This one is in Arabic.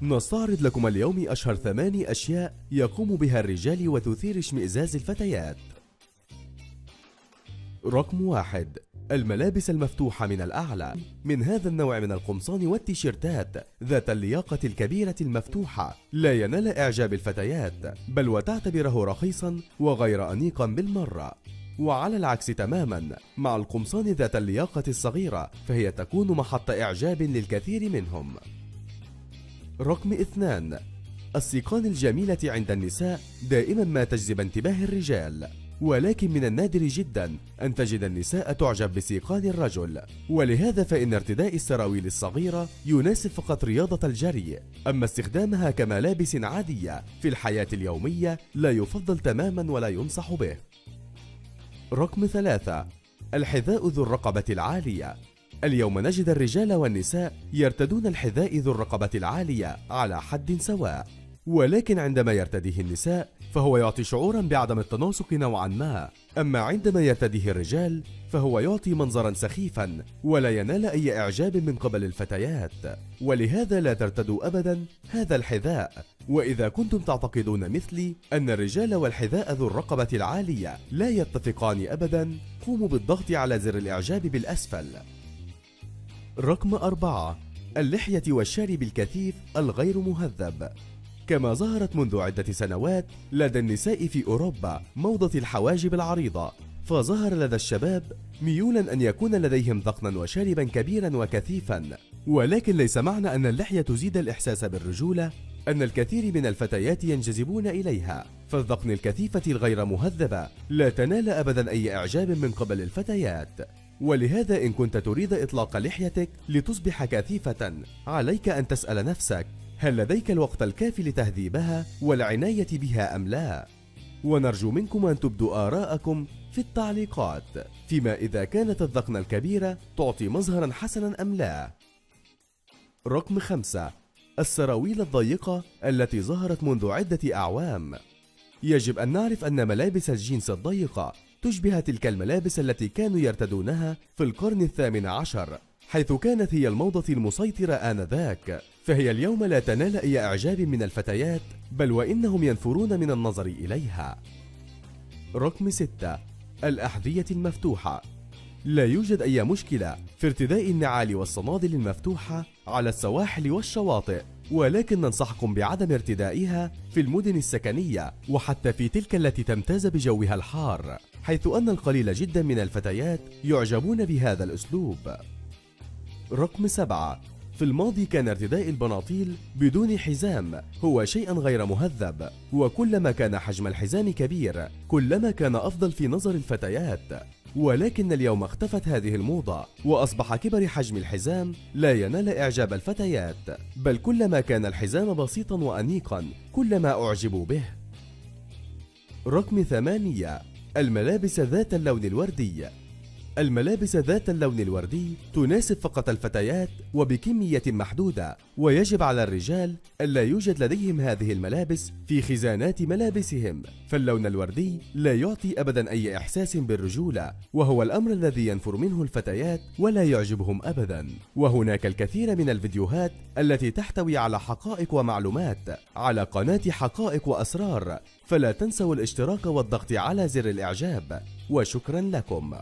نستعرض لكم اليوم أشهر 8 أشياء يقوم بها الرجال وتثير اشمئزاز الفتيات. رقم 1: الملابس المفتوحة من الأعلى. من هذا النوع من القمصان والتيشيرتات ذات اللياقة الكبيرة المفتوحة لا ينال إعجاب الفتيات، بل وتعتبره رخيصا وغير أنيقا بالمرة. وعلى العكس تماما مع القمصان ذات اللياقة الصغيرة، فهي تكون محط إعجاب للكثير منهم. رقم 2: السيقان الجميلة عند النساء دائما ما تجذب انتباه الرجال، ولكن من النادر جدا أن تجد النساء تعجب بسيقان الرجل، ولهذا فإن ارتداء السراويل الصغيرة يناسب فقط رياضة الجري، أما استخدامها كملابس عادية في الحياة اليومية لا يفضل تماما ولا ينصح به. رقم 3: الحذاء ذو الرقبة العالية. اليوم نجد الرجال والنساء يرتدون الحذاء ذو الرقبة العالية على حد سواء، ولكن عندما يرتديه النساء فهو يعطي شعورا بعدم التناسق نوعا ما، أما عندما يرتديه الرجال فهو يعطي منظرا سخيفا ولا ينال أي إعجاب من قبل الفتيات، ولهذا لا ترتدوا أبدا هذا الحذاء. وإذا كنتم تعتقدون مثلي أن الرجال والحذاء ذو الرقبة العالية لا يتفقان أبدا، قوموا بالضغط على زر الإعجاب بالأسفل. رقم 4: اللحية والشارب الكثيف الغير مهذب. كما ظهرت منذ عدة سنوات لدى النساء في أوروبا موضة الحواجب العريضة، فظهر لدى الشباب ميولا أن يكون لديهم ذقنا وشاربا كبيرا وكثيفا، ولكن ليس معنى أن اللحية تزيد الإحساس بالرجولة أن الكثير من الفتيات ينجذبون إليها، فالذقن الكثيفة الغير مهذبة لا تنال أبدا أي إعجاب من قبل الفتيات. ولهذا إن كنت تريد إطلاق لحيتك لتصبح كثيفة، عليك أن تسأل نفسك: هل لديك الوقت الكافي لتهذيبها والعناية بها أم لا؟ ونرجو منكم أن تبدوا آراءكم في التعليقات فيما إذا كانت الذقن الكبيرة تعطي مظهرا حسنا أم لا. رقم 5: السراويل الضيقة التي ظهرت منذ عدة أعوام. يجب أن نعرف أن ملابس الجينز الضيقة تشبه تلك الملابس التي كانوا يرتدونها في القرن ال18، حيث كانت هي الموضة المسيطرة آنذاك، فهي اليوم لا تنال أي إعجاب من الفتيات، بل وإنهم ينفرون من النظر إليها. رقم 6: الأحذية المفتوحة. لا يوجد أي مشكلة في ارتداء النعال والصنادل المفتوحة على السواحل والشواطئ، ولكن ننصحكم بعدم ارتدائها في المدن السكنية وحتى في تلك التي تمتاز بجوها الحار، حيث أن القليل جدا من الفتيات يعجبون بهذا الأسلوب. رقم 7: في الماضي كان ارتداء البناطيل بدون حزام هو شيء غير مهذب، وكلما كان حجم الحزام كبير كلما كان أفضل في نظر الفتيات، ولكن اليوم اختفت هذه الموضة، وأصبح كبر حجم الحزام لا ينال إعجاب الفتيات، بل كلما كان الحزام بسيطا وأنيقا كلما أعجبوا به. رقم 8: الملابس ذات اللون الوردي. الملابس ذات اللون الوردي تناسب فقط الفتيات وبكمية محدودة، ويجب على الرجال ألا يوجد لديهم هذه الملابس في خزانات ملابسهم، فاللون الوردي لا يعطي أبدا أي إحساس بالرجولة، وهو الأمر الذي ينفر منه الفتيات ولا يعجبهم أبدا. وهناك الكثير من الفيديوهات التي تحتوي على حقائق ومعلومات على قناة حقائق وأسرار، فلا تنسوا الاشتراك والضغط على زر الإعجاب، وشكرا لكم.